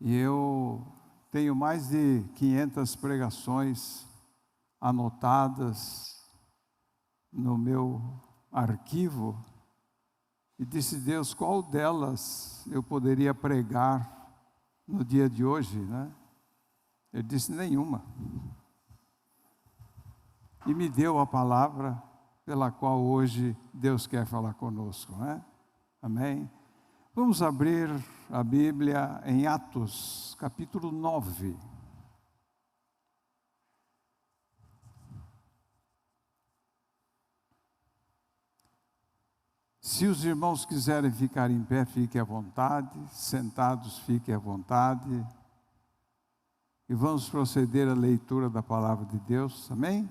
E eu tenho mais de 500 pregações anotadas no meu arquivo. E disse Deus, qual delas eu poderia pregar no dia de hoje, né? Ele disse, nenhuma. E me deu a palavra pela qual hoje Deus quer falar conosco, né? Amém? Vamos abrir a Bíblia em Atos, capítulo 9. Se os irmãos quiserem ficar em pé, fiquem à vontade. Sentados, fiquem à vontade. E vamos proceder à leitura da palavra de Deus. Amém?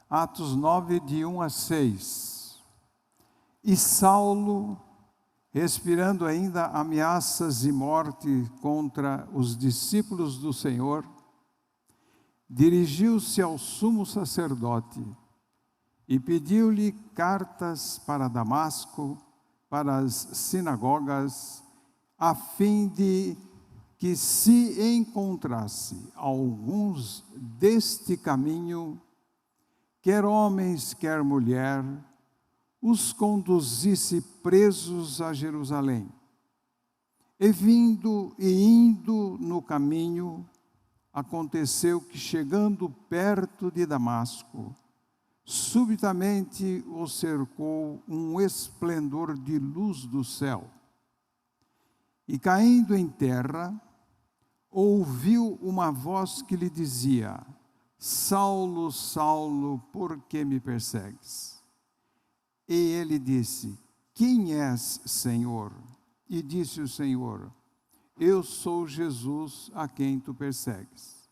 Atos 9, de 1 a 6. E Saulo, respirando ainda ameaças e morte contra os discípulos do Senhor, dirigiu-se ao sumo sacerdote e pediu-lhe cartas para Damasco, para as sinagogas, a fim de que se encontrasse alguns deste caminho, quer homens, quer mulher, os conduzisse presos a Jerusalém. E vindo e indo no caminho, aconteceu que, chegando perto de Damasco, subitamente o cercou um esplendor de luz do céu. E caindo em terra, ouviu uma voz que lhe dizia: Saulo, Saulo, por que me persegues? E ele disse: Quem és, Senhor? E disse o Senhor: Eu sou Jesus a quem tu persegues.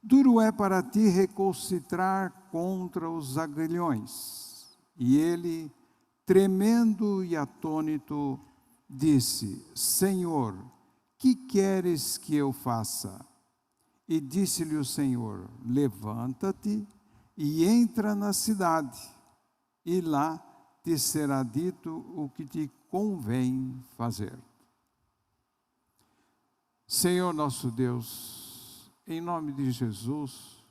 Duro é para ti recalcitrar contra os aguilhões. E ele, tremendo e atônito, disse: Senhor, que queres que eu faça? E disse-lhe o Senhor: Levanta-te e entra na cidade, e lá te será dito o que te convém fazer. Senhor nosso Deus, em nome de Jesus,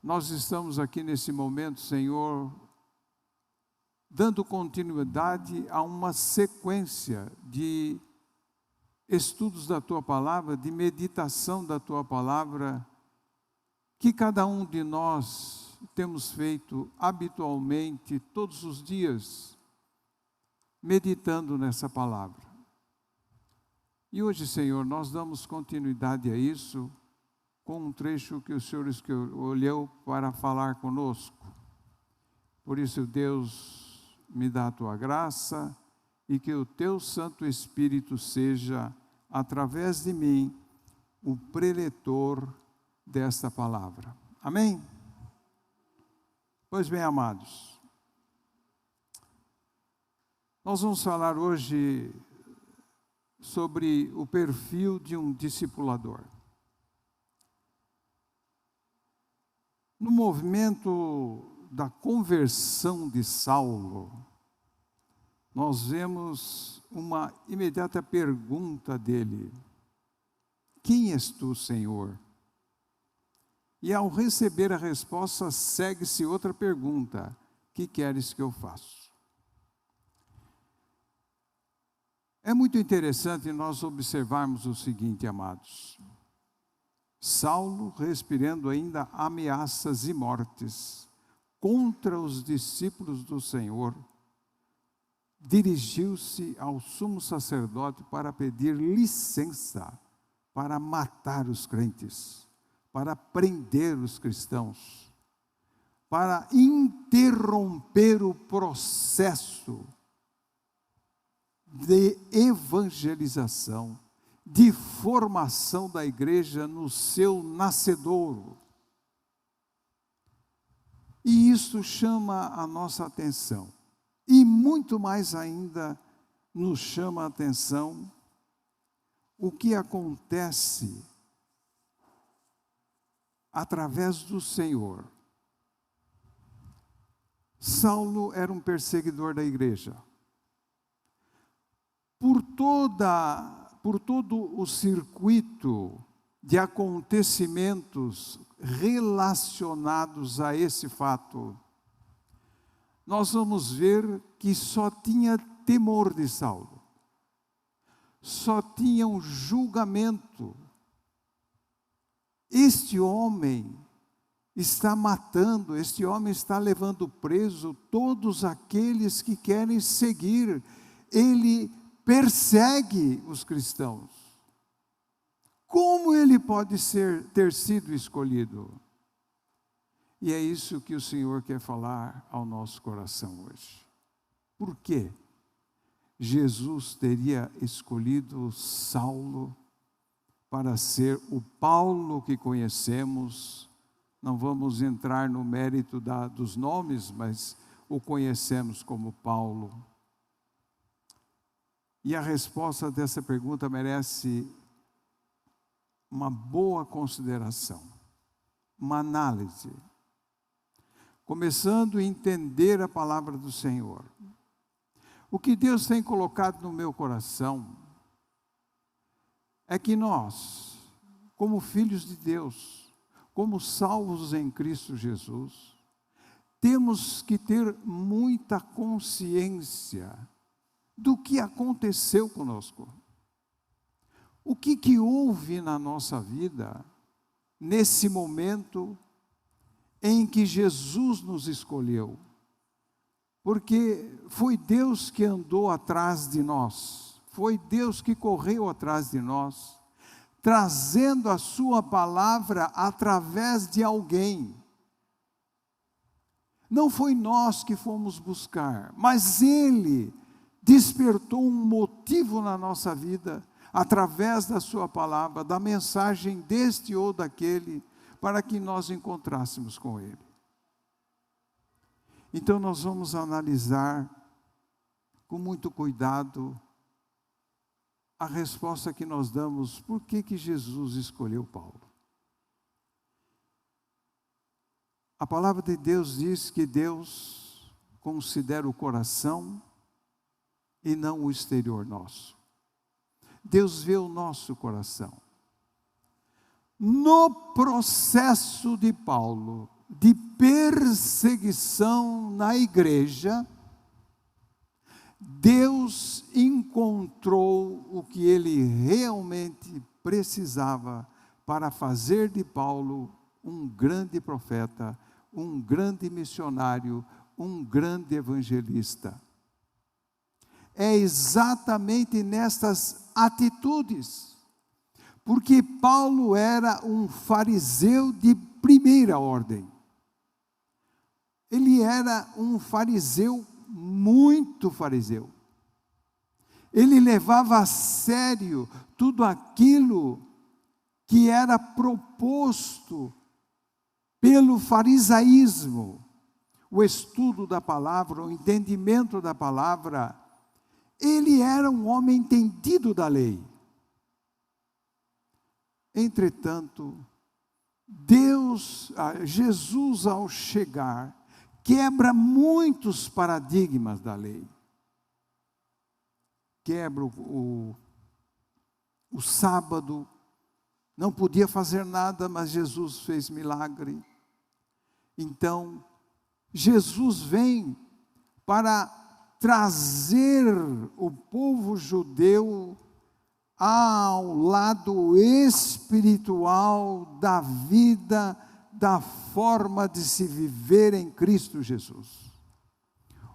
nós estamos aqui nesse momento, Senhor, dando continuidade a uma sequência de estudos da Tua Palavra, de meditação da Tua Palavra, que cada um de nós temos feito habitualmente, todos os dias, meditando nessa Palavra. E hoje, Senhor, nós damos continuidade a isso, com um trecho que o Senhor escolheu para falar conosco. Por isso, Deus, me dá a Tua graça, e que o Teu Santo Espírito seja, através de mim, o preletor desta palavra. Amém? Pois bem, amados, nós vamos falar hoje sobre o perfil de um discipulador. No movimento da conversão de Saulo, nós vemos uma imediata pergunta dele: Quem és tu, Senhor? E ao receber a resposta, segue-se outra pergunta: Que queres que eu faça? É muito interessante nós observarmos o seguinte, amados. Saulo, respirando ainda ameaças e mortes contra os discípulos do Senhor, dirigiu-se ao sumo sacerdote para pedir licença para matar os crentes, para prender os cristãos, para interromper o processo de evangelização, de formação da igreja no seu nascedouro. E isso chama a nossa atenção. E muito mais ainda nos chama a atenção o que acontece através do Senhor. Saulo era um perseguidor da igreja. por todo o circuito de acontecimentos relacionados a esse fato, nós vamos ver que só tinha temor de Saulo, só tinha um julgamento. Este homem está matando, este homem está levando preso todos aqueles que querem seguir, ele persegue os cristãos. Como ele pode ter sido escolhido? E é isso que o Senhor quer falar ao nosso coração hoje. Por quê? Jesus teria escolhido Saulo para ser o Paulo que conhecemos. Não vamos entrar no mérito dos nomes, mas o conhecemos como Paulo. E a resposta dessa pergunta merece uma boa consideração, uma análise. Começando a entender a palavra do Senhor. O que Deus tem colocado no meu coração é que nós, como filhos de Deus, como salvos em Cristo Jesus, temos que ter muita consciência do que aconteceu conosco. O que houve na nossa vida, nesse momento em que Jesus nos escolheu? Porque foi Deus que andou atrás de nós, foi Deus que correu atrás de nós, trazendo a sua palavra através de alguém. Não foi nós que fomos buscar, mas Ele despertou um motivo na nossa vida, através da sua palavra, da mensagem deste ou daquele, para que nós encontrássemos com Ele. Então nós vamos analisar com muito cuidado a resposta que nós damos, por que Jesus escolheu Paulo. A palavra de Deus diz que Deus considera o coração e não o exterior nosso. Deus vê o nosso coração. No processo de Paulo, de perseguição na igreja, Deus encontrou o que ele realmente precisava para fazer de Paulo um grande profeta, um grande missionário, um grande evangelista. É exatamente nestas atitudes, porque Paulo era um fariseu de primeira ordem. Ele era um fariseu, muito fariseu. Ele levava a sério tudo aquilo que era proposto pelo farisaísmo, o estudo da palavra, o entendimento da palavra. Ele era um homem entendido da lei. Entretanto, Jesus ao chegar, quebra muitos paradigmas da lei. Quebra o sábado, não podia fazer nada, mas Jesus fez milagre. Então, Jesus vem para trazer o povo judeu ao lado espiritual da vida, da forma de se viver em Cristo Jesus.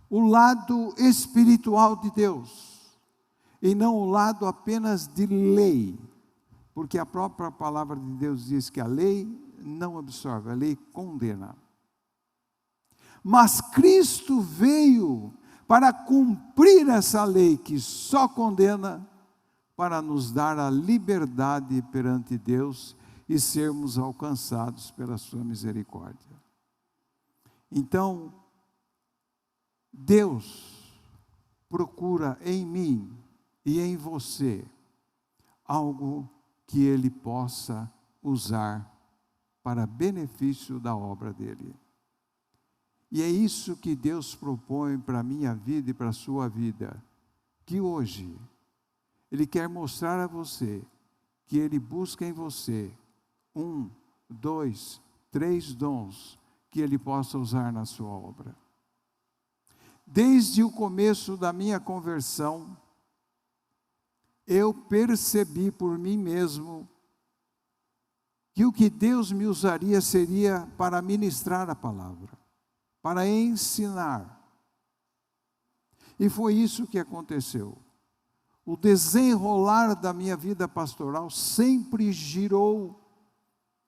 O lado espiritual de Deus, e não o lado apenas de lei, porque a própria palavra de Deus diz que a lei não absorve, a lei condena. Mas Cristo veio para cumprir essa lei que só condena, para nos dar a liberdade perante Deus e sermos alcançados pela sua misericórdia. Então, Deus procura em mim e em você algo que Ele possa usar para benefício da obra dEle. E é isso que Deus propõe para a minha vida e para a sua vida, que hoje Ele quer mostrar a você que Ele busca em você 1, 2, 3 dons que Ele possa usar na sua obra. Desde o começo da minha conversão, eu percebi por mim mesmo que o que Deus me usaria seria para ministrar a palavra, para ensinar. E foi isso que aconteceu. O desenrolar da minha vida pastoral sempre girou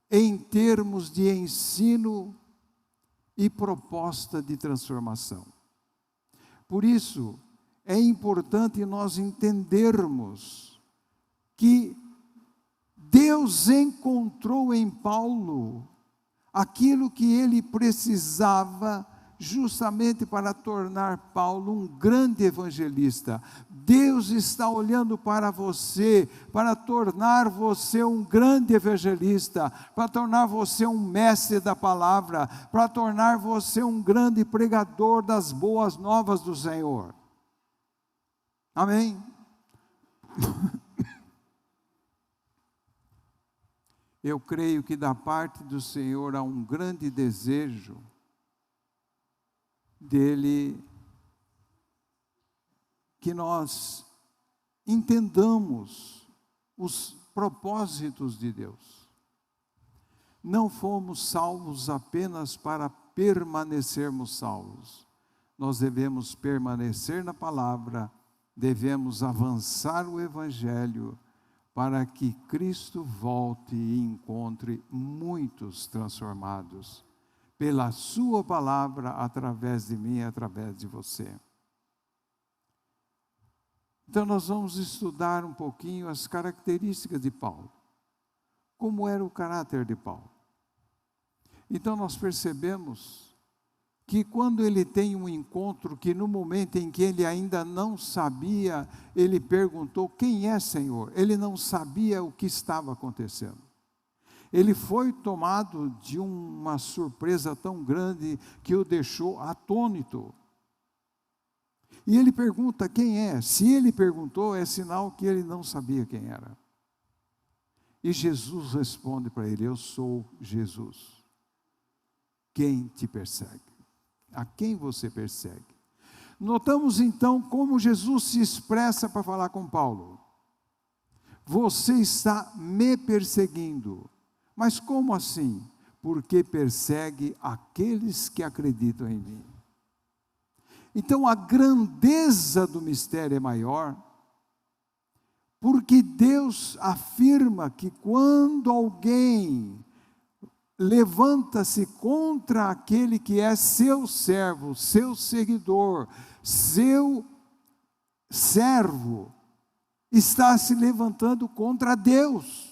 em termos de ensino e proposta de transformação. Por isso, é importante nós entendermos que Deus encontrou em Paulo aquilo que ele precisava justamente para tornar Paulo um grande evangelista. Deus está olhando para você, para tornar você um grande evangelista, para tornar você um mestre da palavra, para tornar você um grande pregador das boas novas do Senhor. Amém? Eu creio que da parte do Senhor há um grande desejo dele que nós entendamos os propósitos de Deus. Não fomos salvos apenas para permanecermos salvos. Nós devemos permanecer na palavra, devemos avançar o Evangelho para que Cristo volte e encontre muitos transformados pela sua palavra, através de mim e através de você. Então nós vamos estudar um pouquinho as características de Paulo. Como era o caráter de Paulo. Então nós percebemos que quando ele tem um encontro, que no momento em que ele ainda não sabia, ele perguntou: quem é, Senhor? Ele não sabia o que estava acontecendo. Ele foi tomado de uma surpresa tão grande que o deixou atônito. E ele pergunta quem é. Se ele perguntou, é sinal que ele não sabia quem era. E Jesus responde para ele: eu sou Jesus. Quem te persegue? A quem você persegue? Notamos então como Jesus se expressa para falar com Paulo. Você está me perseguindo. Mas como assim? Porque persegue aqueles que acreditam em mim. Então a grandeza do mistério é maior, porque Deus afirma que quando alguém levanta-se contra aquele que é seu servo, seu seguidor, seu servo, está se levantando contra Deus.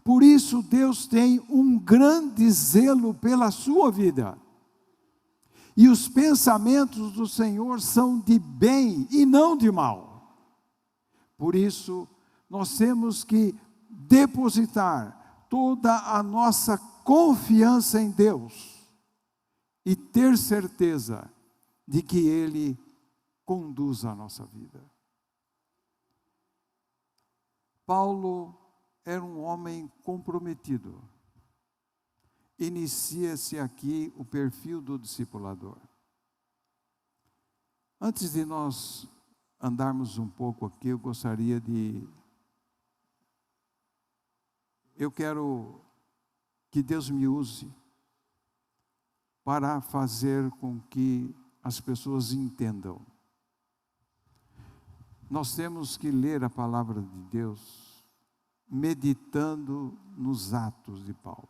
Por isso Deus tem um grande zelo pela sua vida. E os pensamentos do Senhor são de bem e não de mal. Por isso, nós temos que depositar toda a nossa confiança em Deus e ter certeza de que Ele conduz a nossa vida. Paulo era um homem comprometido. Inicia-se aqui o perfil do discipulador. Antes de nós andarmos um pouco aqui, eu quero que Deus me use para fazer com que as pessoas entendam. Nós temos que ler a palavra de Deus meditando nos atos de Paulo.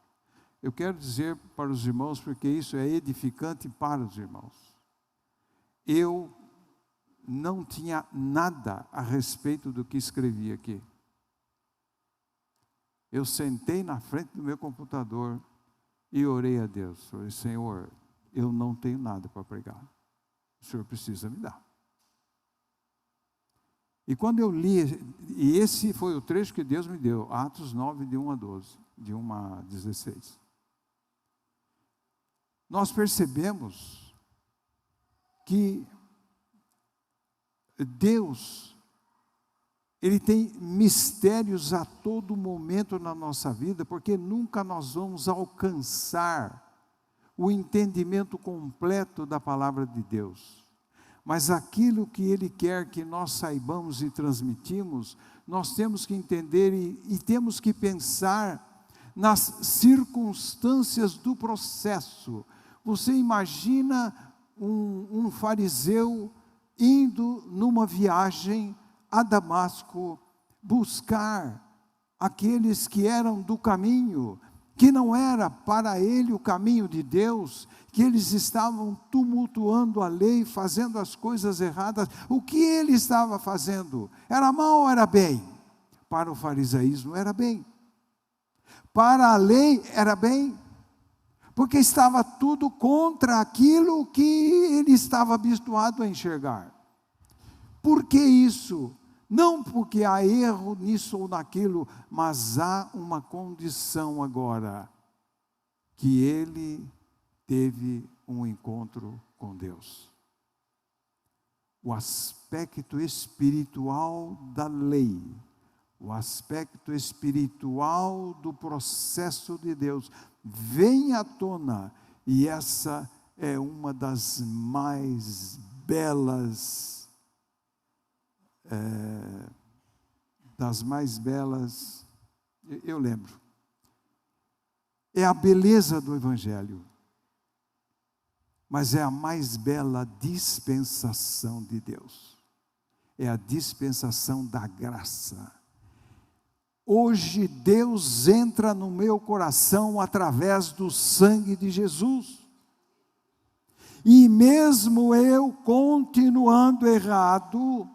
Eu quero dizer para os irmãos, porque isso é edificante para os irmãos. Eu não tinha nada a respeito do que escrevi aqui. Eu sentei na frente do meu computador e orei a Deus. Falei: Senhor, eu não tenho nada para pregar. O Senhor precisa me dar. E quando eu li, e esse foi o trecho que Deus me deu, Atos 9, de 1 a 12, de 1 a 16. Nós percebemos que Deus Ele tem mistérios a todo momento na nossa vida, porque nunca nós vamos alcançar o entendimento completo da palavra de Deus. Mas aquilo que Ele quer que nós saibamos e transmitimos, nós temos que entender e temos que pensar nas circunstâncias do processo. Você imagina um fariseu indo numa viagem a Damasco, buscar aqueles que eram do caminho, que não era para ele o caminho de Deus, que eles estavam tumultuando a lei, fazendo as coisas erradas. O que ele estava fazendo? Era mal ou era bem? Para o farisaísmo era bem. Para a lei era bem, porque estava tudo contra aquilo que ele estava habituado a enxergar. Por que isso? Não porque há erro nisso ou naquilo, mas há uma condição agora, que ele teve um encontro com Deus. O aspecto espiritual da lei, o aspecto espiritual do processo de Deus, vem à tona, e essa é uma das mais belas, eu lembro, é a beleza do Evangelho, mas é a mais bela dispensação de Deus, é a dispensação da graça. Hoje Deus entra no meu coração através do sangue de Jesus, e mesmo eu continuando errado,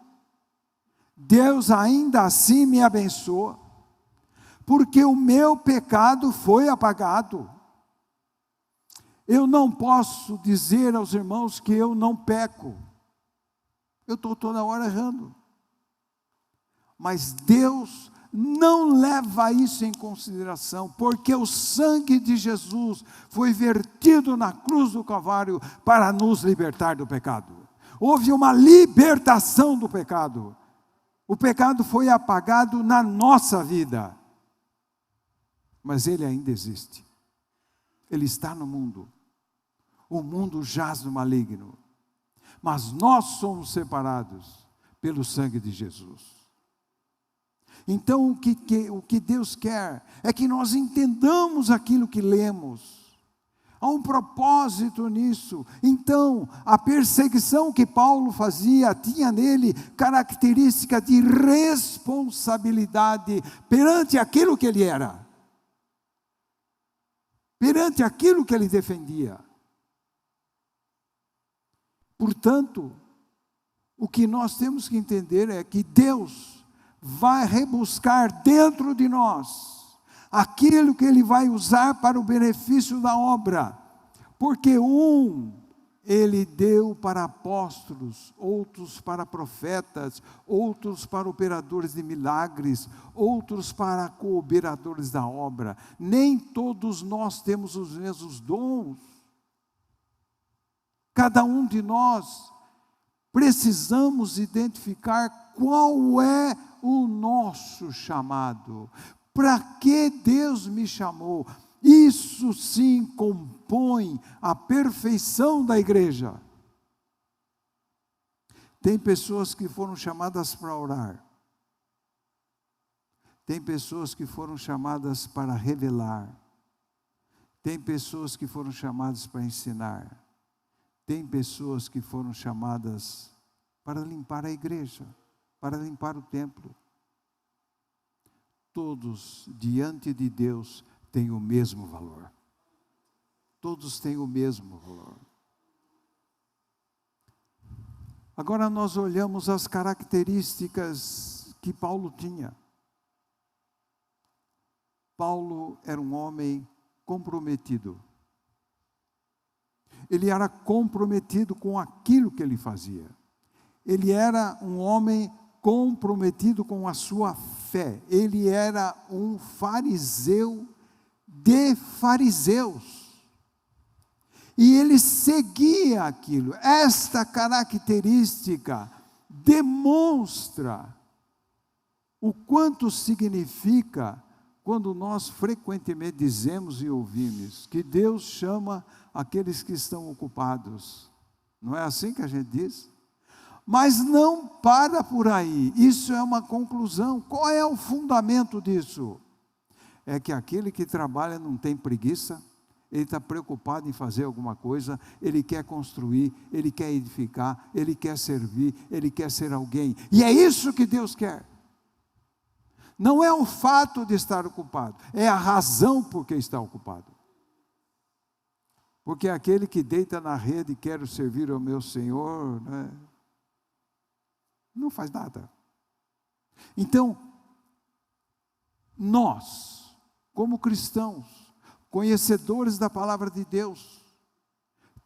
Deus ainda assim me abençoa, porque o meu pecado foi apagado. Eu não posso dizer aos irmãos que eu não peco, eu estou toda hora errando, mas Deus não leva isso em consideração, porque o sangue de Jesus foi vertido na cruz do Calvário para nos libertar do pecado. Houve uma libertação do pecado. O pecado foi apagado na nossa vida, mas ele ainda existe. Ele está no mundo. O mundo jaz no maligno, mas nós somos separados pelo sangue de Jesus. Então, o que Deus quer é que nós entendamos aquilo que lemos. Há um propósito nisso. Então, a perseguição que Paulo fazia tinha nele característica de responsabilidade perante aquilo que ele era, perante aquilo que ele defendia. Portanto, o que nós temos que entender é que Deus vai rebuscar dentro de nós aquilo que Ele vai usar para o benefício da obra, porque Ele deu para apóstolos, outros para profetas, outros para operadores de milagres, outros para cooperadores da obra. Nem todos nós temos os mesmos dons. Cada um de nós precisamos identificar qual é o nosso chamado. Para que Deus me chamou? Isso sim compõe a perfeição da igreja. Tem pessoas que foram chamadas para orar. Tem pessoas que foram chamadas para revelar. Tem pessoas que foram chamadas para ensinar. Tem pessoas que foram chamadas para limpar a igreja, para limpar o templo. Todos diante de Deus têm o mesmo valor. Todos têm o mesmo valor. Agora nós olhamos as características que Paulo tinha. Paulo era um homem comprometido. Ele era comprometido com aquilo que ele fazia. Ele era um homem comprometido com a sua fé. Ele era um fariseu de fariseus. E ele seguia aquilo. Esta característica demonstra o quanto significa quando nós frequentemente dizemos e ouvimos que Deus chama aqueles que estão ocupados. Não é assim que a gente diz? Mas não para por aí, isso é uma conclusão. Qual é o fundamento disso? É que aquele que trabalha não tem preguiça, ele está preocupado em fazer alguma coisa, ele quer construir, ele quer edificar, ele quer servir, ele quer ser alguém, e é isso que Deus quer. Não é o fato de estar ocupado, é a razão por que está ocupado. Porque aquele que deita na rede e quer servir ao meu Senhor, né, não faz nada. Então, nós, como cristãos, conhecedores da palavra de Deus,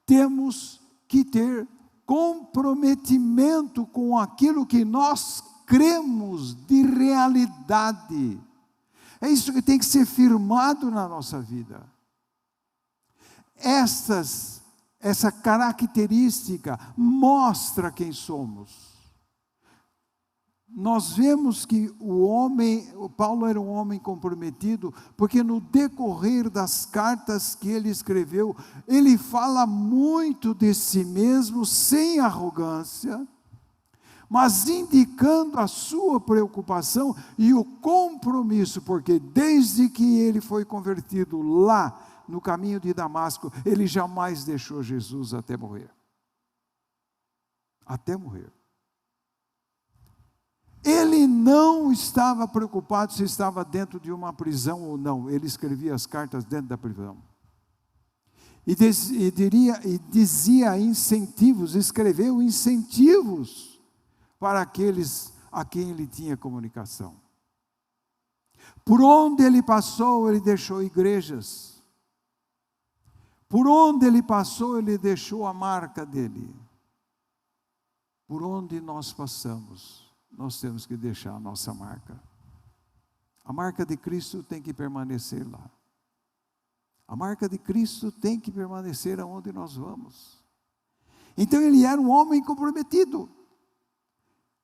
temos que ter comprometimento com aquilo que nós cremos de realidade. É isso que tem que ser firmado na nossa vida. Essa característica mostra quem somos. Nós vemos que o Paulo era um homem comprometido, porque no decorrer das cartas que ele escreveu, ele fala muito de si mesmo, sem arrogância, mas indicando a sua preocupação e o compromisso, porque desde que ele foi convertido lá, no caminho de Damasco, ele jamais deixou Jesus até morrer. Até morrer. Ele não estava preocupado se estava dentro de uma prisão ou não. Ele escrevia as cartas dentro da prisão. E dizia incentivos, escreveu incentivos para aqueles a quem ele tinha comunicação. Por onde ele passou, ele deixou igrejas. Por onde ele passou, ele deixou a marca dele. Por onde nós passamos, nós temos que deixar a nossa marca. A marca de Cristo tem que permanecer lá. A marca de Cristo tem que permanecer aonde nós vamos. Então ele era um homem comprometido.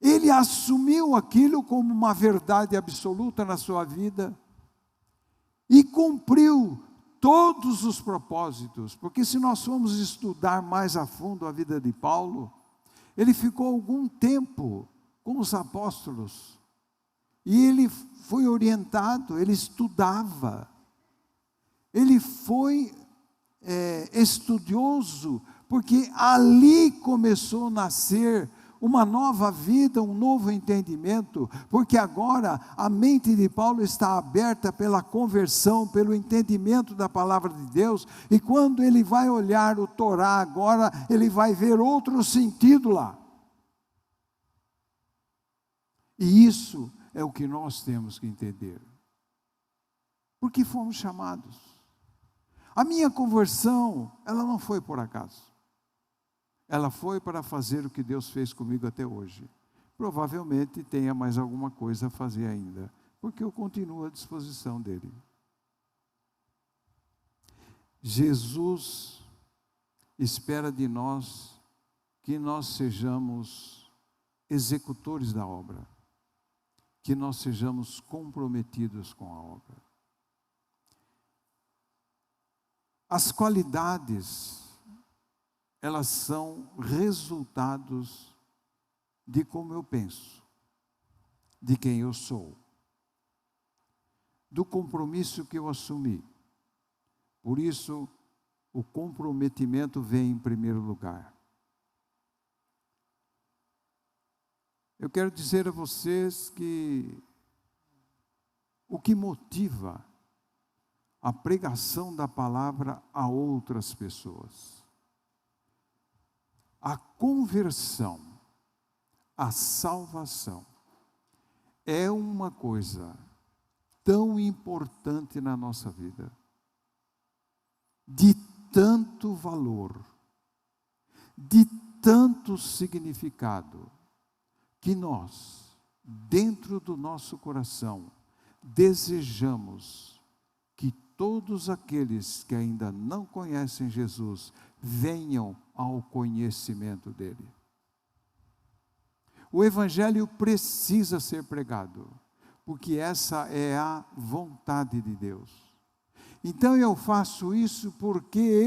Ele assumiu aquilo como uma verdade absoluta na sua vida e cumpriu todos os propósitos, porque se nós formos estudar mais a fundo a vida de Paulo, ele ficou algum tempo com os apóstolos, e ele foi orientado, ele estudava, ele foi estudioso, porque ali começou a nascer uma nova vida, um novo entendimento, porque agora a mente de Paulo está aberta pela conversão, pelo entendimento da palavra de Deus, e quando ele vai olhar o Torá agora, ele vai ver outro sentido lá. E isso é o que nós temos que entender. Porque fomos chamados. A minha conversão, ela não foi por acaso. Ela foi para fazer o que Deus fez comigo até hoje. Provavelmente tenha mais alguma coisa a fazer ainda, porque eu continuo à disposição dele. Jesus espera de nós que nós sejamos executores da obra, que nós sejamos comprometidos com a obra. As qualidades, elas são resultados de como eu penso, de quem eu sou, do compromisso que eu assumi. Por isso, o comprometimento vem em primeiro lugar. Eu quero dizer a vocês que o que motiva a pregação da palavra a outras pessoas, a conversão, a salvação, é uma coisa tão importante na nossa vida, de tanto valor, de tanto significado, que nós, dentro do nosso coração, desejamos que todos aqueles que ainda não conhecem Jesus venham ao conhecimento dele. O evangelho precisa ser pregado, porque essa é a vontade de Deus. Então eu faço isso porque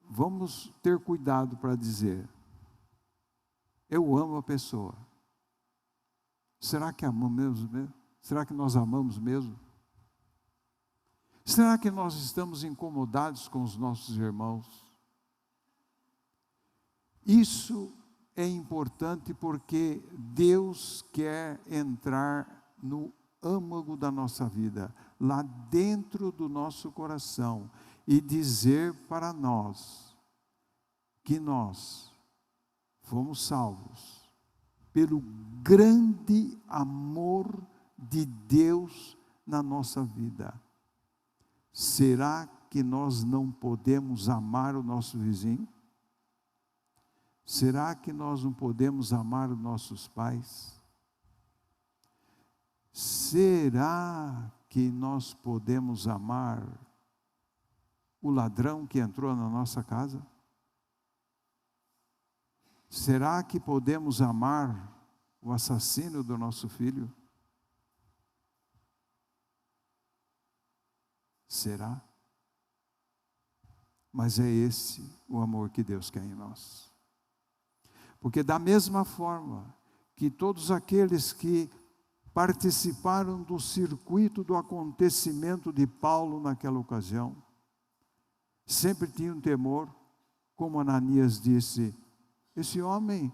vamos ter cuidado para dizer, eu amo a pessoa. Será que amamos mesmo? Será que nós amamos mesmo? Será que nós estamos incomodados com os nossos irmãos? Isso é importante porque Deus quer entrar no âmago da nossa vida, lá dentro do nosso coração, e dizer para nós que nós fomos salvos pelo grande amor de Deus na nossa vida. Será que nós não podemos amar o nosso vizinho? Será que nós não podemos amar os nossos pais? Será que nós podemos amar o ladrão que entrou na nossa casa? Será que podemos amar o assassino do nosso filho? Será? Mas é esse o amor que Deus quer em nós. Porque da mesma forma que todos aqueles que participaram do circuito do acontecimento de Paulo naquela ocasião, sempre tinham temor, como Ananias disse, esse homem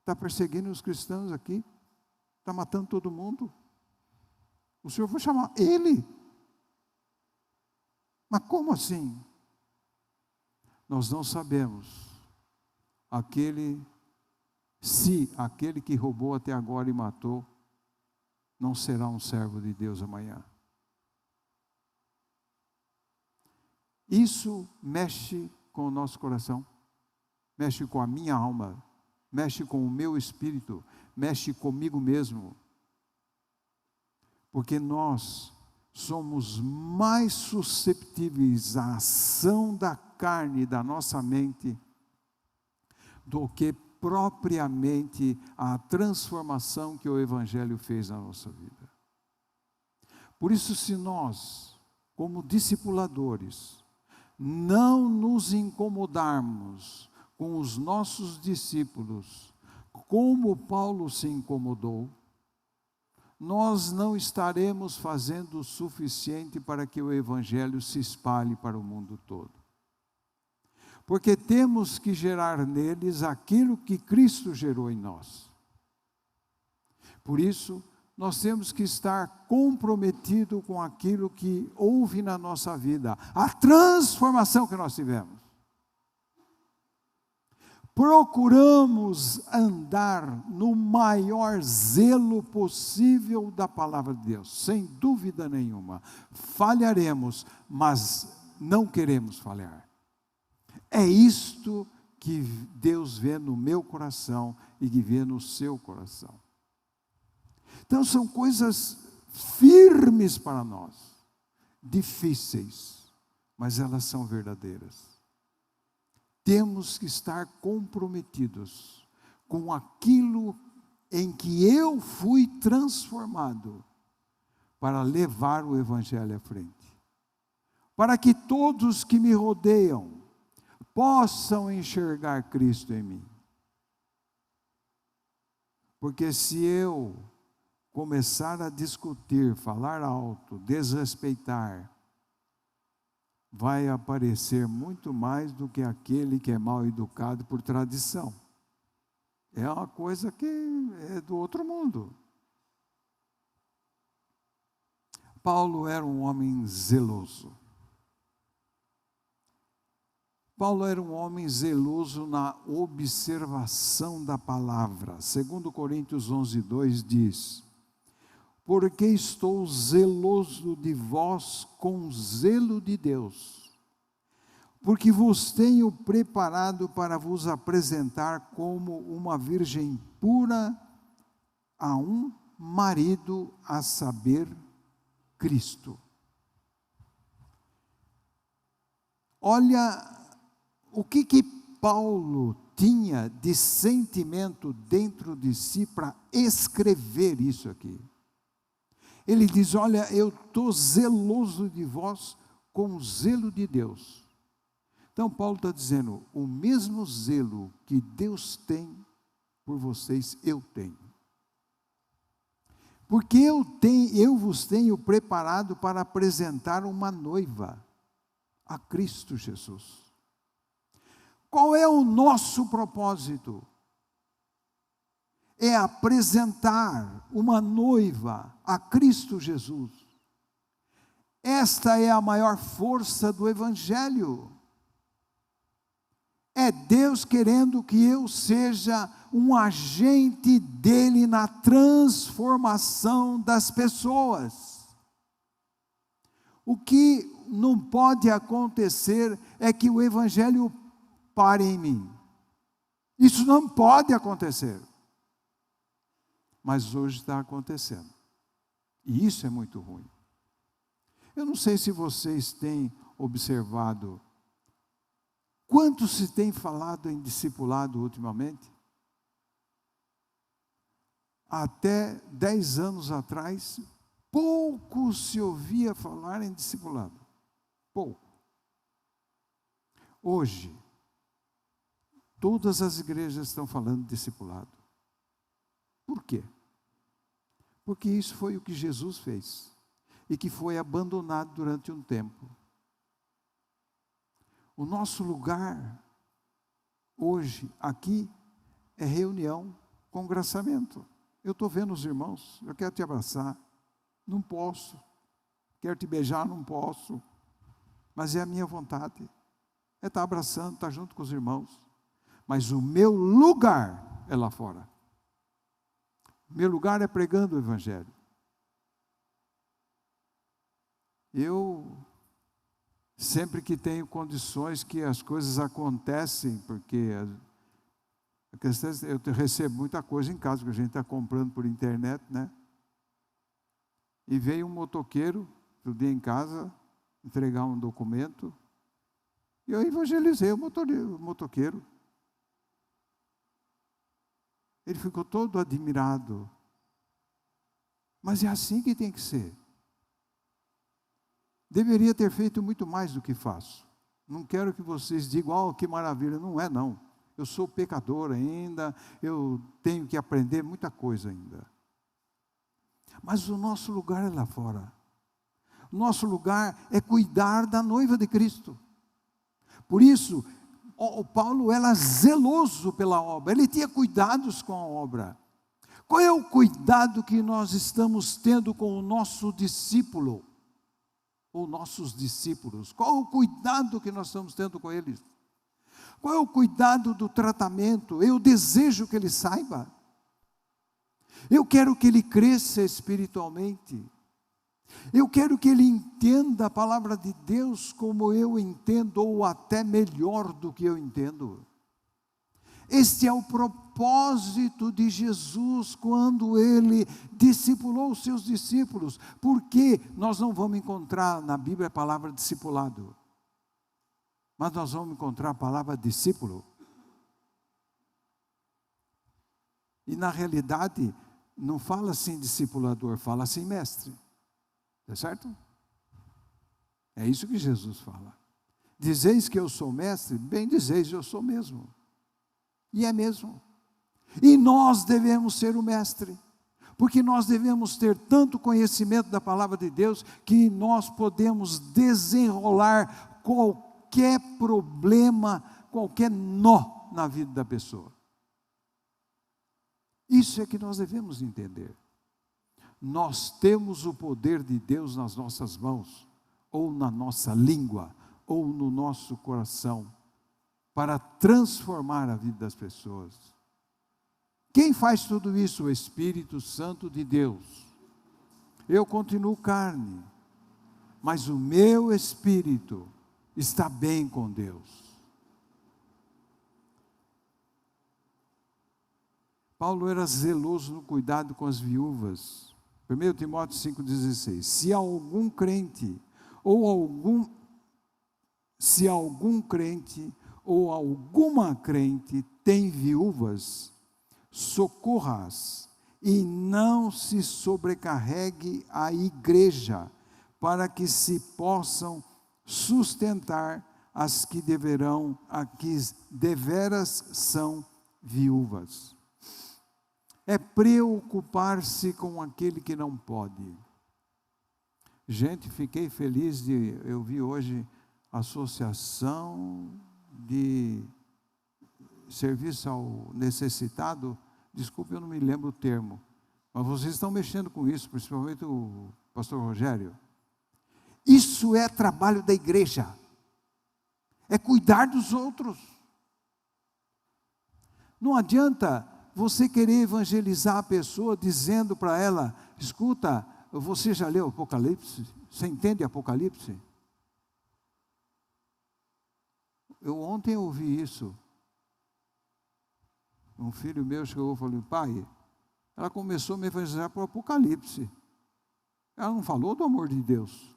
está perseguindo os cristãos aqui, está matando todo mundo, o Senhor vai chamar ele? Mas como assim? Nós não sabemos. Se aquele que roubou até agora e matou, não será um servo de Deus amanhã. Isso mexe com o nosso coração, mexe com a minha alma, mexe com o meu espírito, mexe comigo mesmo. Porque nós somos mais susceptíveis à ação da carne da nossa mente do que propriamente a transformação que o Evangelho fez na nossa vida. Por isso, se nós, como discipuladores, não nos incomodarmos com os nossos discípulos, como Paulo se incomodou, nós não estaremos fazendo o suficiente para que o Evangelho se espalhe para o mundo todo. Porque temos que gerar neles aquilo que Cristo gerou em nós. Por isso, nós temos que estar comprometidos com aquilo que houve na nossa vida, a transformação que nós tivemos. Procuramos andar no maior zelo possível da palavra de Deus, sem dúvida nenhuma. Falharemos, mas não queremos falhar. É isto que Deus vê no meu coração e que vê no seu coração. Então são coisas firmes para nós, difíceis, mas elas são verdadeiras. Temos que estar comprometidos com aquilo em que eu fui transformado para levar o Evangelho à frente. Para que todos que me rodeiam possam enxergar Cristo em mim. Porque se eu começar a discutir, falar alto, desrespeitar, vai aparecer muito mais do que aquele que é mal educado por tradição. É uma coisa que é do outro mundo. Paulo era um homem zeloso. Paulo era um homem zeloso na observação da palavra. 2 Coríntios 11:2 diz: porque estou zeloso de vós com zelo de Deus, porque vos tenho preparado para vos apresentar como uma virgem pura a um marido, a saber, Cristo. Olha o que Paulo tinha de sentimento dentro de si para escrever isso aqui. Ele diz: olha, eu estou zeloso de vós com o zelo de Deus. Então Paulo está dizendo, o mesmo zelo que Deus tem por vocês, eu tenho. Porque eu vos tenho preparado para apresentar uma noiva a Cristo Jesus. Qual é o nosso propósito? É apresentar uma noiva a Cristo Jesus. Esta é a maior força do Evangelho. É Deus querendo que eu seja um agente dele na transformação das pessoas. O que não pode acontecer é que o Evangelho pare em mim. Isso não pode acontecer. Mas hoje está acontecendo. E isso é muito ruim. Eu não sei se vocês têm observado quanto se tem falado em discipulado ultimamente. Até 10 anos atrás, pouco se ouvia falar em discipulado. Pouco. Hoje, todas as igrejas estão falando de discipulado. Por quê? Porque isso foi o que Jesus fez e que foi abandonado durante um tempo. O nosso lugar hoje aqui é reunião, congraçamento. Eu estou vendo os irmãos, eu quero te abraçar, não posso, quero te beijar, não posso, mas é a minha vontade, é estar abraçando, estar junto com os irmãos, mas o meu lugar é lá fora. Meu lugar é pregando o Evangelho. Eu, sempre que tenho condições que as coisas acontecem, porque eu recebo muita coisa em casa, que a gente está comprando por internet, né? E veio um motoqueiro, outro dia em casa, entregar um documento, e eu evangelizei o motoqueiro. Ele ficou todo admirado. Mas é assim que tem que ser. Deveria ter feito muito mais do que faço. Não quero que vocês digam, oh, que maravilha. Não é, não. Eu sou pecador ainda, eu tenho que aprender muita coisa ainda. Mas o nosso lugar é lá fora. O nosso lugar é cuidar da noiva de Cristo. Por isso, o Paulo era zeloso pela obra, ele tinha cuidados com a obra. Qual é o cuidado que nós estamos tendo com o nosso discípulo? Ou nossos discípulos? Qual é o cuidado que nós estamos tendo com eles? Qual é o cuidado do tratamento? Eu desejo que ele saiba. Eu quero que ele cresça espiritualmente. Eu quero que ele entenda a palavra de Deus como eu entendo, ou até melhor do que eu entendo. Este é o propósito de Jesus quando ele discipulou os seus discípulos. Porque nós não vamos encontrar na Bíblia a palavra discipulado, mas nós vamos encontrar a palavra discípulo. E na realidade, não fala assim discipulador, fala assim mestre. Está certo? É isso que Jesus fala. Dizeis que eu sou mestre? Bem dizeis, eu sou mesmo. E é mesmo. E nós devemos ser o mestre. Porque nós devemos ter tanto conhecimento da palavra de Deus que nós podemos desenrolar qualquer problema, qualquer nó na vida da pessoa. Isso é que nós devemos entender. Nós temos o poder de Deus nas nossas mãos, ou na nossa língua, ou no nosso coração, para transformar a vida das pessoas. Quem faz tudo isso? O Espírito Santo de Deus. Eu continuo carne, mas o meu espírito está bem com Deus. Paulo era zeloso no cuidado com as viúvas. 1 Timóteo 5,16. Se algum crente ou alguma crente tem viúvas, socorra-as e não se sobrecarregue a igreja, para que se possam sustentar as que deveras são viúvas. É preocupar-se com aquele que não pode. Gente, fiquei feliz eu vi hoje a Associação de Serviço ao Necessitado, desculpe, eu não me lembro o termo, mas vocês estão mexendo com isso, principalmente o pastor Rogério. Isso é trabalho da igreja, é cuidar dos outros. Não adianta você querer evangelizar a pessoa dizendo para ela: escuta, você já leu Apocalipse? Você entende Apocalipse? Ontem eu ouvi isso. Um filho meu chegou e falou: pai, ela começou a me evangelizar para o Apocalipse. Ela não falou do amor de Deus.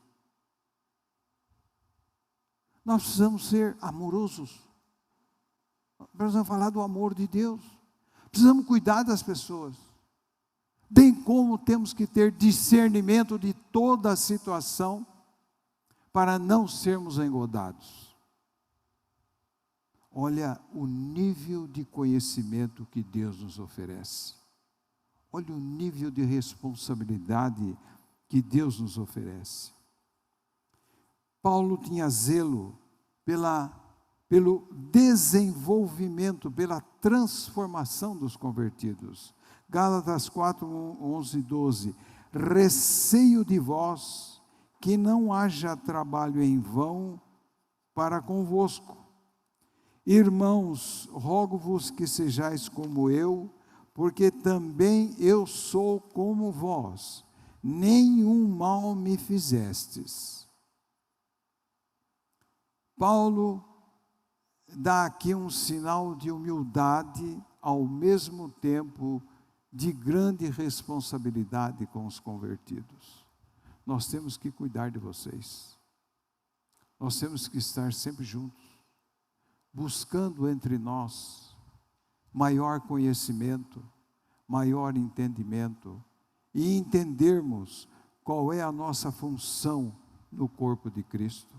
Nós precisamos ser amorosos. Precisamos falar do amor de Deus. Precisamos cuidar das pessoas. Bem como temos que ter discernimento de toda a situação para não sermos engodados. Olha o nível de conhecimento que Deus nos oferece. Olha o nível de responsabilidade que Deus nos oferece. Paulo tinha zelo pelo desenvolvimento, pela transformação dos convertidos. Gálatas 4, 11 e 12. Receio de vós que não haja trabalho em vão para convosco. Irmãos, rogo-vos que sejais como eu, porque também eu sou como vós. Nenhum mal me fizestes. Paulo dá aqui um sinal de humildade, ao mesmo tempo de grande responsabilidade com os convertidos. Nós temos que cuidar de vocês. Nós temos que estar sempre juntos, buscando entre nós maior conhecimento, maior entendimento e entendermos qual é a nossa função no corpo de Cristo.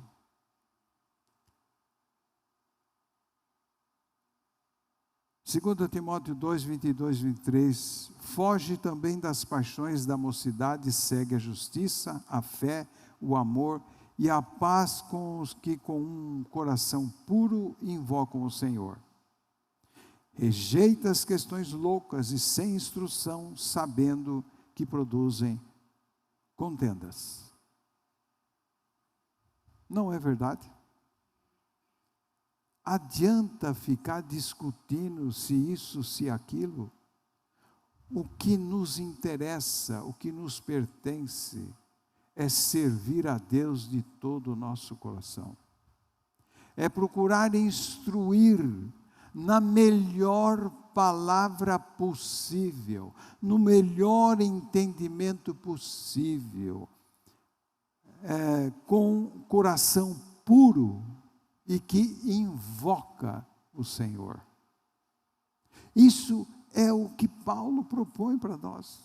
2 Timóteo 2, 22, 23, foge também das paixões da mocidade, segue a justiça, a fé, o amor e a paz com os que com um coração puro invocam o Senhor. Rejeita as questões loucas e sem instrução, sabendo que produzem contendas. Não é verdade? Adianta ficar discutindo se isso, se aquilo. O que nos interessa, o que nos pertence, é servir a Deus de todo o nosso coração. É procurar instruir na melhor palavra possível, no melhor entendimento possível, com coração puro, e que invoca o Senhor. Isso é o que Paulo propõe para nós.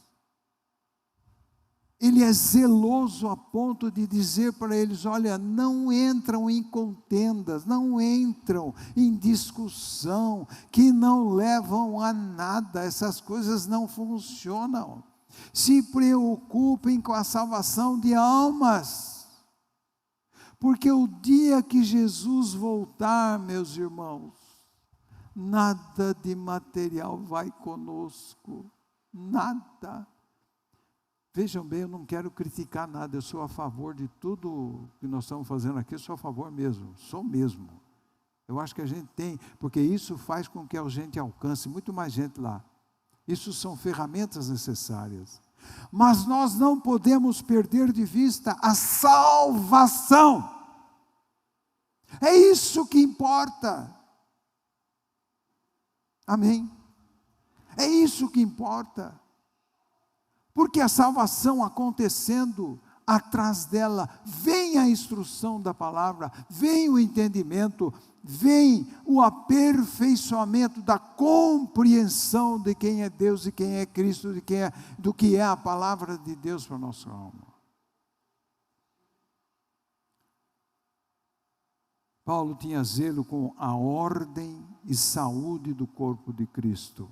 Ele é zeloso a ponto de dizer para eles: olha, não entram em contendas, não entram em discussão, que não levam a nada, essas coisas não funcionam. Se preocupem com a salvação de almas. Porque o dia que Jesus voltar, meus irmãos, nada de material vai conosco, nada. Vejam bem, eu não quero criticar nada, eu sou a favor de tudo que nós estamos fazendo aqui, eu sou a favor mesmo, sou mesmo. Eu acho que a gente tem, porque isso faz com que a gente alcance muito mais gente lá. Isso são ferramentas necessárias. Mas nós não podemos perder de vista a salvação. É isso que importa. Amém? É isso que importa. Porque a salvação acontecendo, atrás dela vem a instrução da palavra, vem o entendimento, vem o aperfeiçoamento da compreensão de quem é Deus e quem é Cristo, do que é a palavra de Deus para a nossa alma. Paulo tinha zelo com a ordem e saúde do corpo de Cristo.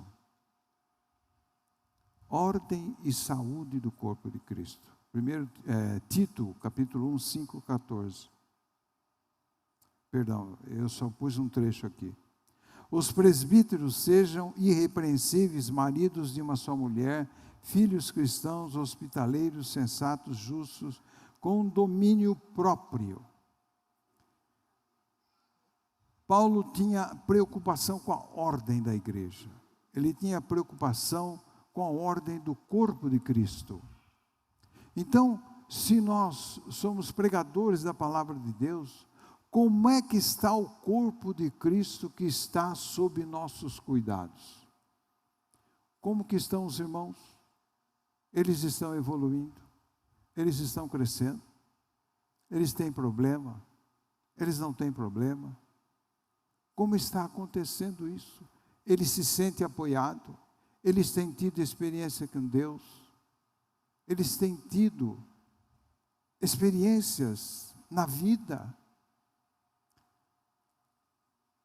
Ordem e saúde do corpo de Cristo. Primeiro, Tito, capítulo 1, 5, 14. Perdão, eu só pus um trecho aqui. Os presbíteros sejam irrepreensíveis, maridos de uma só mulher, filhos cristãos, hospitaleiros, sensatos, justos, com domínio próprio. Paulo tinha preocupação com a ordem da igreja. Ele tinha preocupação com a ordem do corpo de Cristo. Então, se nós somos pregadores da palavra de Deus, como é que está o corpo de Cristo que está sob nossos cuidados? Como que estão os irmãos? Eles estão evoluindo? Eles estão crescendo? Eles têm problema? Eles não têm problema? Como está acontecendo isso? Ele se sente apoiado? Eles têm tido experiência com Deus? Eles têm tido experiências na vida?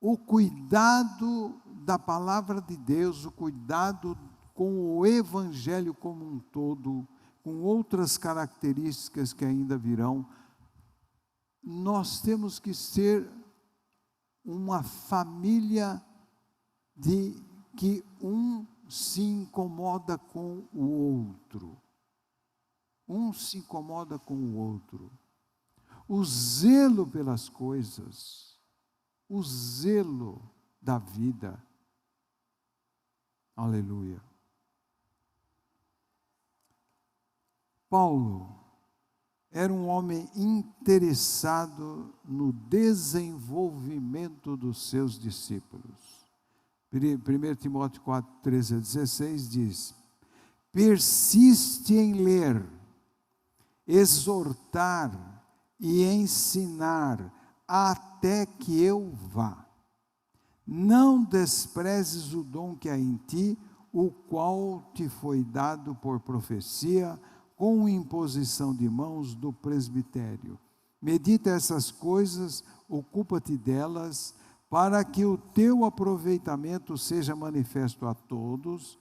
O cuidado da palavra de Deus, o cuidado com o evangelho como um todo, com outras características que ainda virão, nós temos que ser uma família de que um se incomoda com o outro. Um se incomoda com o outro. O zelo pelas coisas, o zelo da vida. Aleluia. Paulo era um homem interessado no desenvolvimento dos seus discípulos. 1 Timóteo 4, 13 a 16 diz: persiste em ler, exortar e ensinar até que eu vá. Não desprezes o dom que há em ti, o qual te foi dado por profecia, com imposição de mãos do presbitério. Medita essas coisas, ocupa-te delas, para que o teu aproveitamento seja manifesto a todos.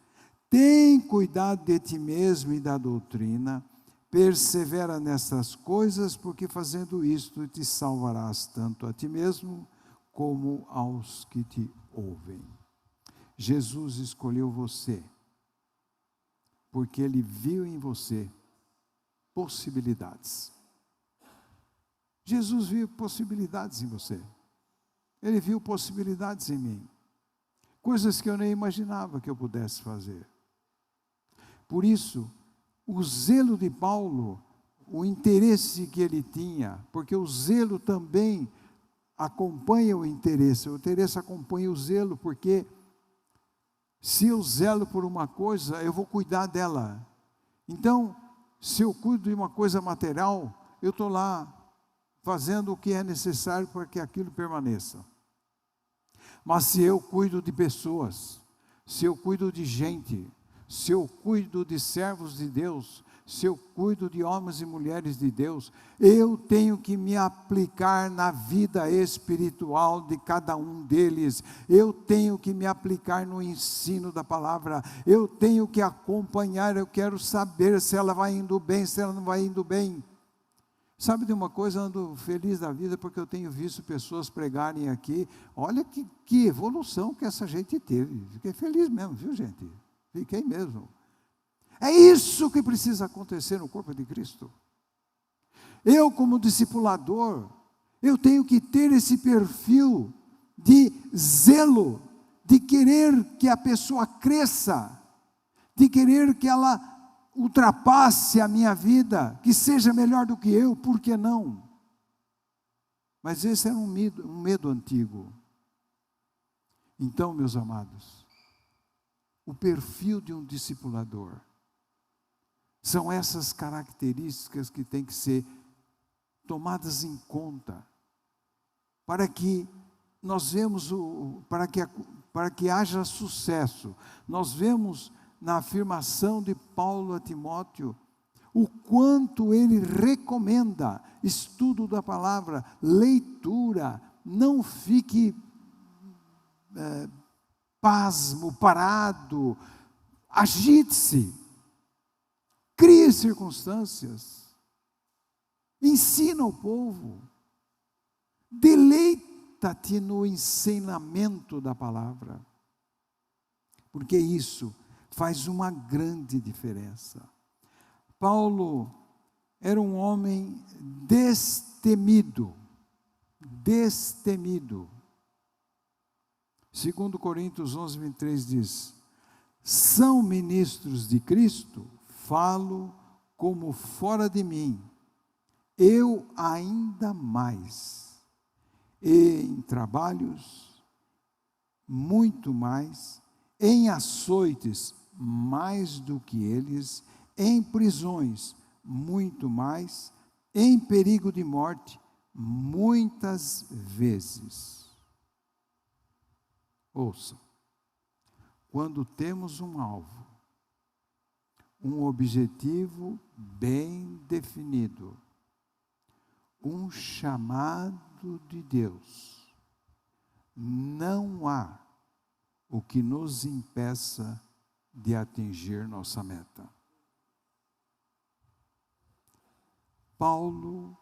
Tem cuidado de ti mesmo e da doutrina, persevera nessas coisas, porque fazendo isto te salvarás tanto a ti mesmo, como aos que te ouvem. Jesus escolheu você, porque Ele viu em você possibilidades. Jesus viu possibilidades em você. Ele viu possibilidades em mim. Coisas que eu nem imaginava que eu pudesse fazer. Por isso, o zelo de Paulo, o interesse que ele tinha, porque o zelo também acompanha o interesse acompanha o zelo, porque se eu zelo por uma coisa, eu vou cuidar dela. Então, se eu cuido de uma coisa material, eu estou lá fazendo o que é necessário para que aquilo permaneça. Mas se eu cuido de pessoas, se eu cuido de gente, se eu cuido de servos de Deus, se eu cuido de homens e mulheres de Deus, eu tenho que me aplicar na vida espiritual de cada um deles, eu tenho que me aplicar no ensino da palavra, eu tenho que acompanhar, eu quero saber se ela vai indo bem, se ela não vai indo bem. Sabe de uma coisa, ando feliz da vida, porque eu tenho visto pessoas pregarem aqui, olha que evolução que essa gente teve, fiquei feliz mesmo, viu gente? Fiquei mesmo. É isso que precisa acontecer no corpo de Cristo. Eu, como discipulador, eu tenho que ter esse perfil de zelo, de querer que a pessoa cresça, de querer que ela ultrapasse a minha vida, que seja melhor do que eu, por que não? Mas esse era um medo antigo. Então, meus amados, o perfil de um discipulador São essas características que têm que ser tomadas em conta para que nós vemos para que haja sucesso. Nós vemos na afirmação de Paulo a Timóteo o quanto ele recomenda estudo da palavra, leitura. Não fique pasmo, parado, agite-se, crie circunstâncias, ensina o povo, deleita-te no ensinamento da palavra, porque isso faz uma grande diferença. Paulo era um homem destemido. 2 Coríntios 11, 23 diz: são ministros de Cristo, falo como fora de mim, eu ainda mais, em trabalhos, muito mais, em açoites, mais do que eles, em prisões, muito mais, em perigo de morte, muitas vezes. Ouça, quando temos um alvo, um objetivo bem definido, um chamado de Deus, não há o que nos impeça de atingir nossa meta. Paulo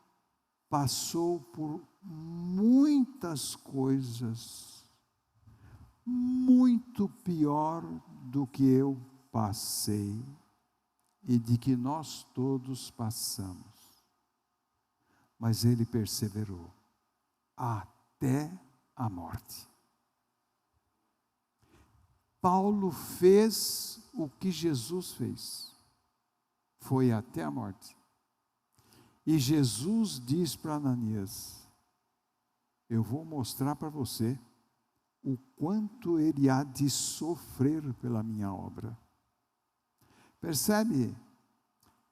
passou por muitas coisas muito pior do que eu passei e de que nós todos passamos. Mas ele perseverou até a morte. Paulo fez o que Jesus fez, foi até a morte. E Jesus diz para Ananias: eu vou mostrar para você o quanto ele há de sofrer pela minha obra. Percebe?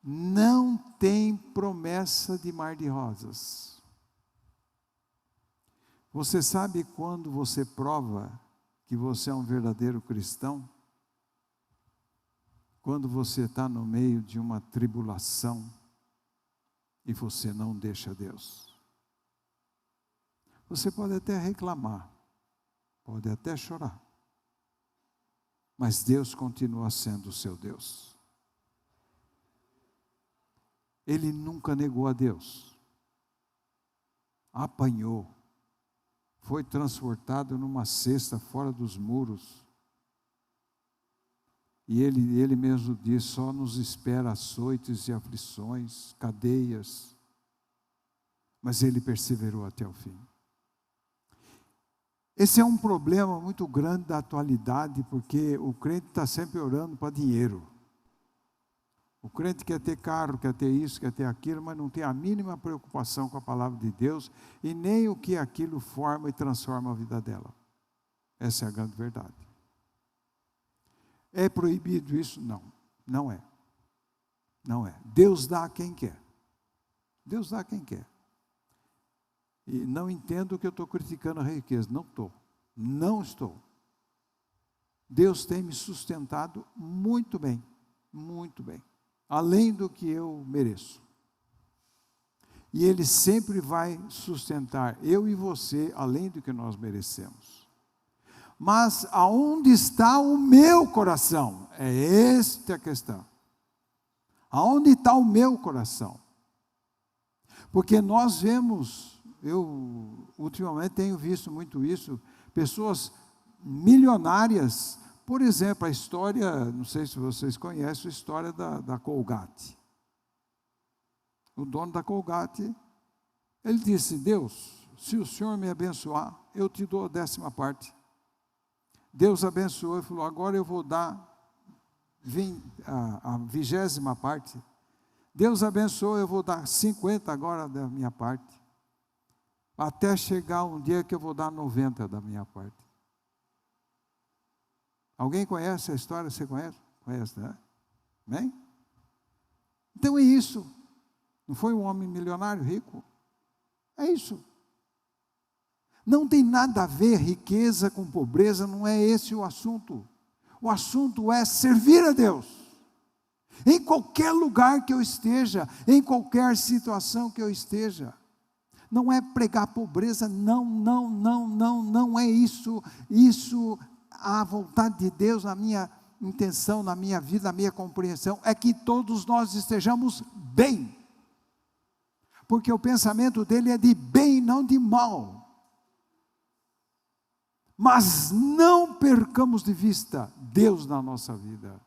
Não tem promessa de mar de rosas. Você sabe quando você prova que você é um verdadeiro cristão? Quando você está no meio de uma tribulação e você não deixa Deus. Você pode até reclamar, pode até chorar, mas Deus continua sendo o seu Deus. Ele nunca negou a Deus, apanhou, foi transportado numa cesta fora dos muros, e ele mesmo diz: só nos espera açoites e aflições, cadeias, mas ele perseverou até o fim. Esse é um problema muito grande da atualidade, porque o crente está sempre orando para dinheiro. O crente quer ter carro, quer ter isso, quer ter aquilo, mas não tem a mínima preocupação com a palavra de Deus e nem o que aquilo forma e transforma a vida dela. Essa é a grande verdade. É proibido isso? Não, não é. Não é. Deus dá a quem quer. Deus dá a quem quer. E não entendo que eu estou criticando a riqueza. Não estou. Não estou. Deus tem me sustentado muito bem. Muito bem. Além do que eu mereço. E Ele sempre vai sustentar eu e você, além do que nós merecemos. Mas aonde está o meu coração? É esta a questão. Aonde está o meu coração? Porque nós vemos, eu ultimamente tenho visto muito isso, pessoas milionárias. Por exemplo, a história, não sei se vocês conhecem, a história da Colgate. O dono da Colgate, ele disse: Deus, se o Senhor me abençoar, eu te dou a 10ª parte. Deus abençoou e falou: agora eu vou dar a 20ª parte. Deus abençoou, eu vou dar 50 agora da minha parte. Até chegar um dia que eu vou dar 90 da minha parte. Alguém conhece a história? Você conhece? Conhece, né? Amém? foi isso. Não foi um homem milionário, rico. É isso. Não tem nada a ver riqueza com pobreza, não é esse o assunto. O assunto é servir a Deus. Em qualquer lugar que eu esteja, em qualquer situação que eu esteja. Não é pregar pobreza, não é isso. Isso, a vontade de Deus, na minha intenção, na minha vida, na minha compreensão, é que todos nós estejamos bem. Porque o pensamento dele é de bem, não de mal. Mas não percamos de vista Deus na nossa vida.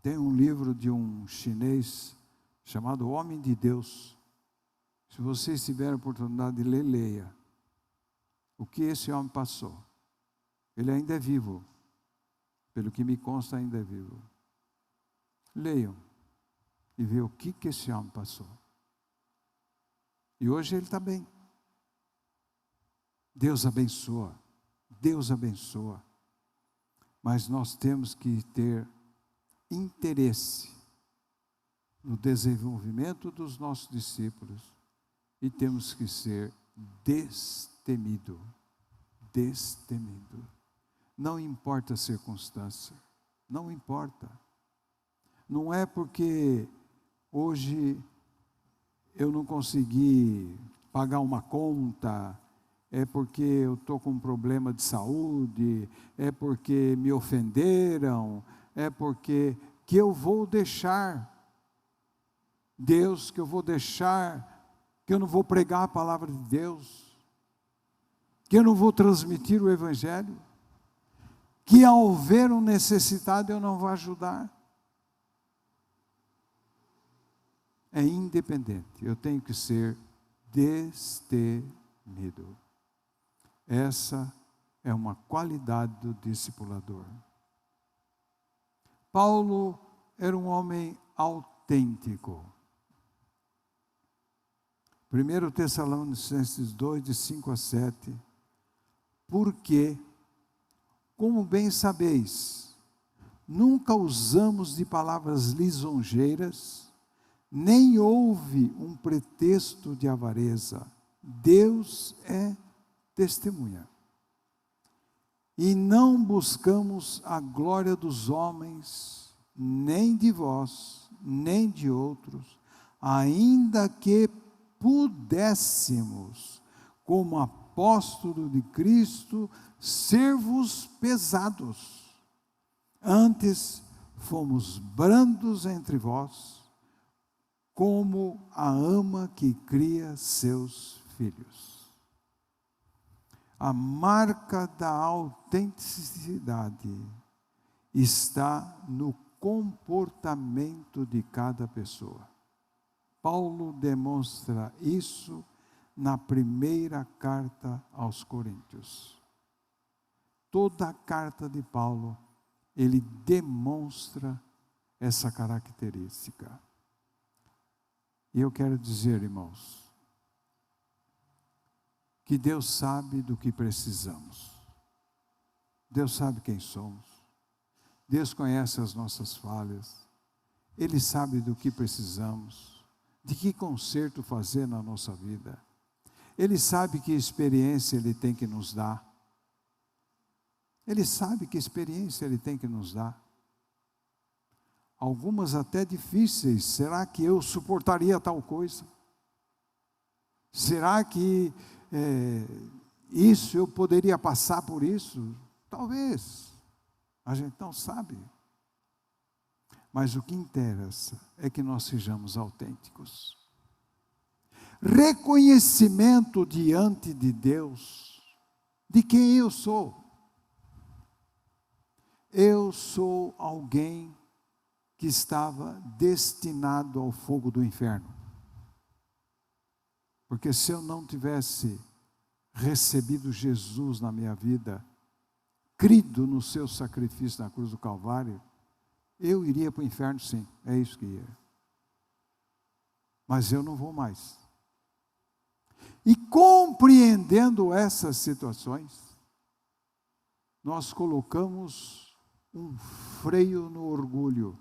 Tem um livro de um chinês chamado Homem de Deus. Se vocês tiverem a oportunidade de ler, leia. O que esse homem passou. Ele ainda é vivo. Pelo que me consta, ainda é vivo. Leiam e vejam o que esse homem passou. E hoje ele está bem. Deus abençoa. Deus abençoa. Mas nós temos que ter interesse no desenvolvimento dos nossos discípulos e temos que ser destemido. Destemido. Não importa a circunstância. Não importa. Não é porque hoje eu não consegui pagar uma conta, é porque eu estou com um problema de saúde, é porque me ofenderam, é porque que eu vou deixar Deus, que eu vou deixar, que eu não vou pregar a palavra de Deus, que eu não vou transmitir o Evangelho, que ao ver um necessitado eu não vou ajudar. É independente, eu tenho que ser destemido. Essa é uma qualidade do discipulador. Paulo era um homem autêntico. 1 Tessalonicenses 2, de 5 a 7. Porque, como bem sabeis, nunca usamos de palavras lisonjeiras, nem houve um pretexto de avareza. Deus é testemunha. E não buscamos a glória dos homens, nem de vós, nem de outros, ainda que pudéssemos, como apóstolo de Cristo, ser-vos pesados. Antes fomos brandos entre vós, como a ama que cria seus filhos. A marca da autenticidade está no comportamento de cada pessoa. Paulo demonstra isso na primeira carta aos Coríntios. Toda a carta de Paulo, ele demonstra essa característica. E eu quero dizer, irmãos, que Deus sabe do que precisamos. Deus sabe quem somos. Deus conhece as nossas falhas. Ele sabe do que precisamos, de que conserto fazer na nossa vida. Ele sabe que experiência Ele tem que nos dar. Ele sabe que experiência Ele tem que nos dar. Algumas até difíceis. Será que eu suportaria tal coisa? Será que isso eu poderia passar por isso? Talvez. A gente não sabe. Mas o que interessa é que nós sejamos autênticos. Reconhecimento diante de Deus de quem eu sou. Eu sou alguém que estava destinado ao fogo do inferno. Porque se eu não tivesse recebido Jesus na minha vida, crido no seu sacrifício na cruz do Calvário, eu iria para o inferno sim, é isso que ia. Mas eu não vou mais. E compreendendo essas situações, nós colocamos um freio no orgulho.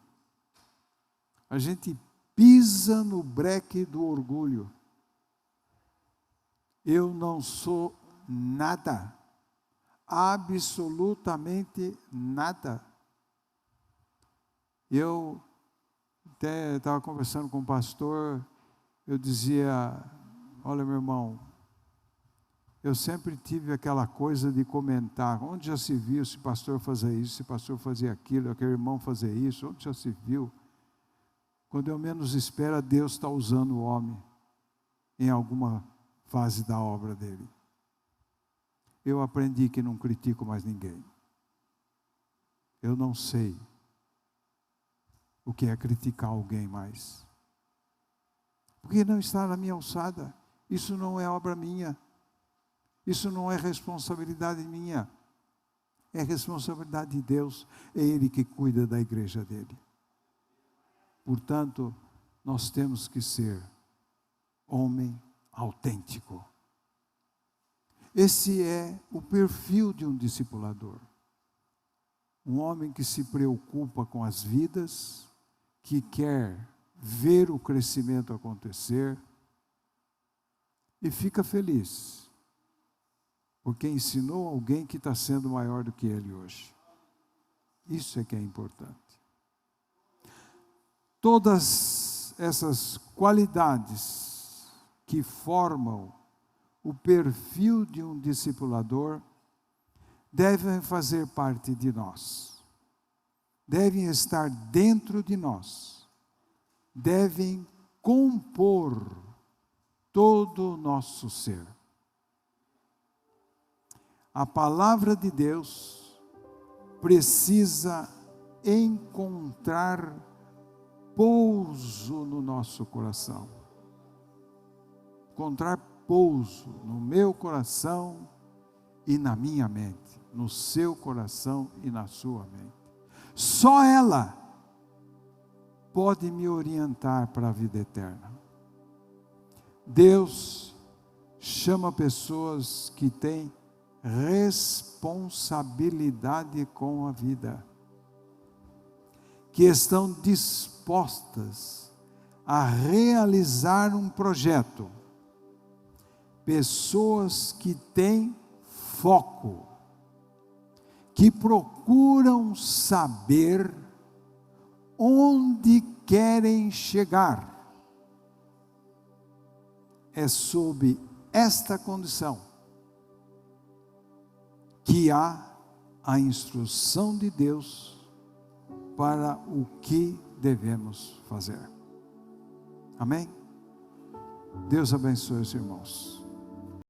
A gente pisa no breque do orgulho. Eu não sou nada, absolutamente nada. Eu até estava conversando com o pastor, eu dizia, olha meu irmão, eu sempre tive aquela coisa de comentar, onde já se viu se pastor fazia isso, se pastor fazia aquilo, aquele irmão fazia isso, onde já se viu? Quando eu menos espero, Deus está usando o homem em alguma fase da obra dele. Eu aprendi que não critico mais ninguém. Eu não sei o que é criticar alguém mais. Porque não está na minha alçada. Isso não é obra minha. Isso não é responsabilidade minha. É responsabilidade de Deus. É Ele que cuida da igreja dele. Portanto, nós temos que ser homem autêntico. Esse é o perfil de um discipulador. Um homem que se preocupa com as vidas, que quer ver o crescimento acontecer e fica feliz, porque ensinou alguém que está sendo maior do que ele hoje. Isso é que é importante. Todas essas qualidades que formam o perfil de um discipulador devem fazer parte de nós, devem estar dentro de nós, devem compor todo o nosso ser. A palavra de Deus precisa encontrar pouso no nosso coração. Encontrar pouso no meu coração e na minha mente, no seu coração e na sua mente. Só ela pode me orientar para a vida eterna. Deus chama pessoas que têm responsabilidade com a vida, que estão dispostas a realizar um projeto. Pessoas que têm foco, que procuram saber onde querem chegar. É sob esta condição que há a instrução de Deus para o que devemos fazer. Amém? Deus abençoe os irmãos.